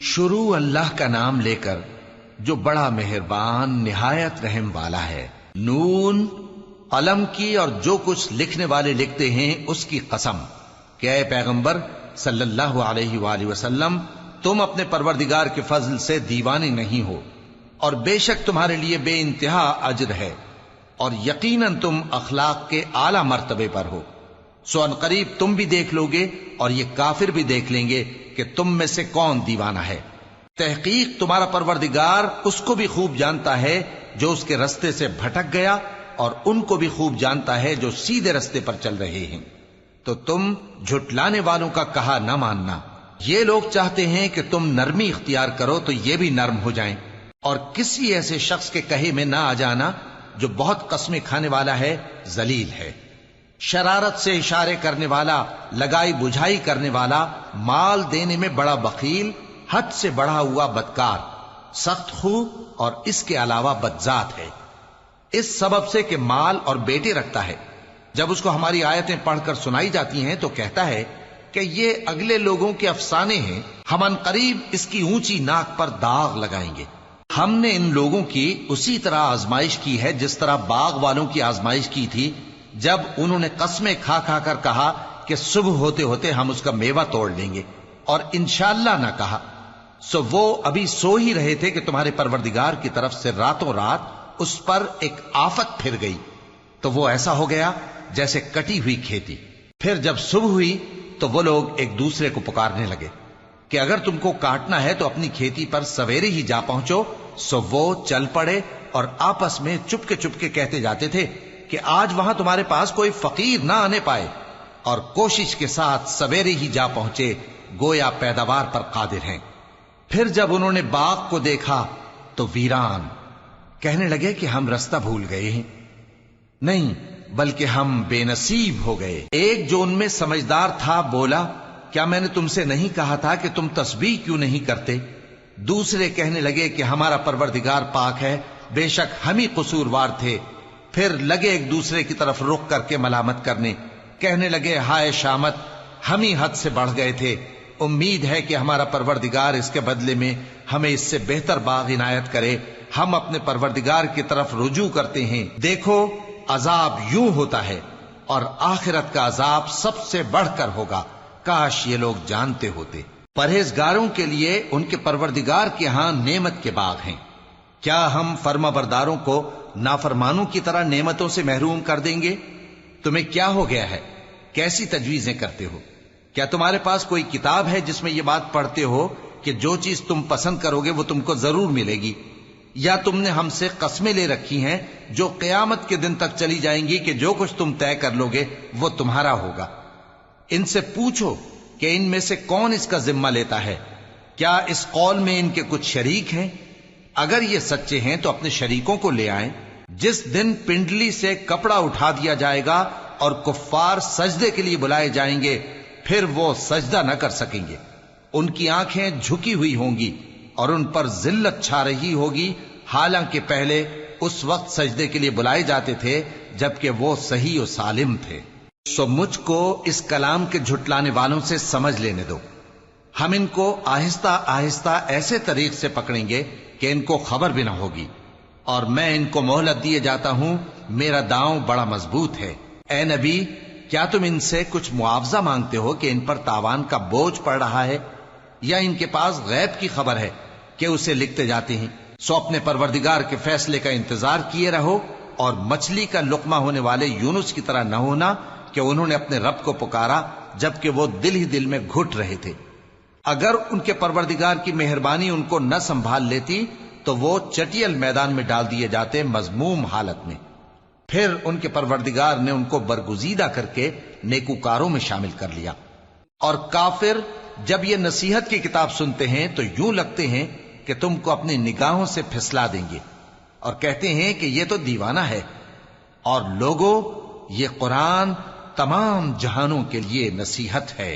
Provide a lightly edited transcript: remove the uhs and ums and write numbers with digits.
شروع اللہ کا نام لے کر جو بڑا مہربان نہایت رحم والا ہے۔ نون، قلم کی اور جو کچھ لکھنے والے لکھتے ہیں اس کی قسم کہ اے پیغمبر صلی اللہ علیہ وآلہ وسلم، تم اپنے پروردگار کے فضل سے دیوانے نہیں ہو، اور بے شک تمہارے لیے بے انتہا اجر ہے، اور یقیناً تم اخلاق کے اعلی مرتبے پر ہو۔ سو ان قریب تم بھی دیکھ لو گے اور یہ کافر بھی دیکھ لیں گے کہ تم میں سے کون دیوانہ ہے۔ تحقیق تمہارا پروردگار اس کو بھی خوب جانتا ہے جو اس کے رستے سے بھٹک گیا، اور ان کو بھی خوب جانتا ہے جو سیدھے رستے پر چل رہے ہیں۔ تو تم جھٹلانے والوں کا کہا نہ ماننا۔ یہ لوگ چاہتے ہیں کہ تم نرمی اختیار کرو تو یہ بھی نرم ہو جائیں، اور کسی ایسے شخص کے کہے میں نہ آ جانا جو بہت قسمیں کھانے والا ہے، ذلیل ہے، شرارت سے اشارے کرنے والا، لگائی بجھائی کرنے والا، مال دینے میں بڑا بخیل، حد سے بڑھا ہوا بدکار، سخت خو اور اس کے علاوہ بدذات ہے، اس سبب سے کہ مال اور بیٹے رکھتا ہے۔ جب اس کو ہماری آیتیں پڑھ کر سنائی جاتی ہیں تو کہتا ہے کہ یہ اگلے لوگوں کے افسانے ہیں، ہم ان قریب اس کی اونچی ناک پر داغ لگائیں گے۔ ہم نے ان لوگوں کی اسی طرح آزمائش کی ہے جس طرح باغ والوں کی آزمائش کی تھی، جب انہوں نے قسمیں کھا کھا کر کہا کہ صبح ہوتے ہوتے ہم اس کا میوہ توڑ لیں گے، اور انشاءاللہ نہ کہا۔ سو وہ ابھی سو ہی رہے تھے کہ تمہارے پروردگار کی طرف سے راتوں رات اس پر ایک آفت پھر گئی، تو وہ ایسا ہو گیا جیسے کٹی ہوئی کھیتی۔ پھر جب صبح ہوئی تو وہ لوگ ایک دوسرے کو پکارنے لگے کہ اگر تم کو کاٹنا ہے تو اپنی کھیتی پر سویرے ہی جا پہنچو۔ سو وہ چل پڑے اور آپس میں چپ کے کہتے جاتے تھے کہ آج وہاں تمہارے پاس کوئی فقیر نہ آنے پائے، اور کوشش کے ساتھ سویرے ہی جا پہنچے، گویا پیداوار پر قادر ہیں۔ پھر جب انہوں نے باغ کو دیکھا تو ویران، کہنے لگے کہ ہم رستہ بھول گئے ہیں، نہیں بلکہ ہم بے نصیب ہو گئے۔ ایک جو ان میں سمجھدار تھا بولا، کیا میں نے تم سے نہیں کہا تھا کہ تم تسبیح کیوں نہیں کرتے؟ دوسرے کہنے لگے کہ ہمارا پروردگار پاک ہے، بے شک ہم ہی قصوروار تھے۔ پھر لگے ایک دوسرے کی طرف رخ کر کے ملامت کرنے، کہنے لگے ہائے شامت، ہم ہی حد سے بڑھ گئے تھے، امید ہے کہ ہمارا پروردگار اس کے بدلے میں ہمیں اس سے بہتر باغ عنایت کرے، ہم اپنے پروردگار کی طرف رجوع کرتے ہیں۔ دیکھو عذاب یوں ہوتا ہے، اور آخرت کا عذاب سب سے بڑھ کر ہوگا، کاش یہ لوگ جانتے ہوتے۔ پرہیزگاروں کے لیے ان کے پروردگار کے ہاں نعمت کے باغ ہیں۔ کیا ہم فرما برداروں کو نافرمانوں کی طرح نعمتوں سے محروم کر دیں گے؟ تمہیں کیا ہو گیا ہے؟ کیسی تجویزیں کرتے ہو؟ کیا تمہارے پاس کوئی کتاب ہے جس میں یہ بات پڑھتے ہو کہ جو چیز تم پسند کرو گے وہ تم کو ضرور ملے گی؟ یا تم نے ہم سے قسمیں لے رکھی ہیں جو قیامت کے دن تک چلی جائیں گی کہ جو کچھ تم طے کر لو گے وہ تمہارا ہوگا؟ ان سے پوچھو کہ ان میں سے کون اس کا ذمہ لیتا ہے؟ کیا اس قول میں ان کے کچھ شریک ہیں؟ اگر یہ سچے ہیں تو اپنے شریکوں کو لے آئیں۔ جس دن پنڈلی سے کپڑا اٹھا دیا جائے گا اور کفار سجدے کے لیے بلائے جائیں گے، پھر وہ سجدہ نہ کر سکیں گے، ان کی آنکھیں جھکی ہوئی ہوں گی اور ان پر ذلت چھا رہی ہوگی، حالانکہ پہلے اس وقت سجدے کے لیے بلائے جاتے تھے جبکہ وہ صحیح و سالم تھے۔ سو مجھ کو اس کلام کے جھٹلانے والوں سے سمجھ لینے دو، ہم ان کو آہستہ آہستہ ایسے طریق سے پکڑیں گے کہ ان کو خبر بھی نہ ہوگی، اور میں ان کو مہلت دیے جاتا ہوں، میرا داؤں بڑا مضبوط ہے۔ اے نبی، کیا تم ان سے کچھ معاوضہ مانگتے ہو کہ ان پر تاوان کا بوجھ پڑ رہا ہے، یا ان کے پاس غیب کی خبر ہے کہ اسے لکھتے جاتے ہیں؟ سو اپنے پروردگار کے فیصلے کا انتظار کیے رہو، اور مچھلی کا لقمہ ہونے والے یونس کی طرح نہ ہونا کہ انہوں نے اپنے رب کو پکارا جبکہ وہ دل ہی دل میں گھٹ رہے تھے۔ اگر ان کے پروردگار کی مہربانی ان کو نہ سنبھال لیتی تو وہ چٹیل میدان میں ڈال دیے جاتے مذموم حالت میں۔ پھر ان کے پروردگار نے ان کو برگزیدہ کر کے نیکوکاروں میں شامل کر لیا۔ اور کافر جب یہ نصیحت کی کتاب سنتے ہیں تو یوں لگتے ہیں کہ تم کو اپنی نگاہوں سے پھسلا دیں گے، اور کہتے ہیں کہ یہ تو دیوانہ ہے۔ اور لوگوں، یہ قرآن تمام جہانوں کے لیے نصیحت ہے۔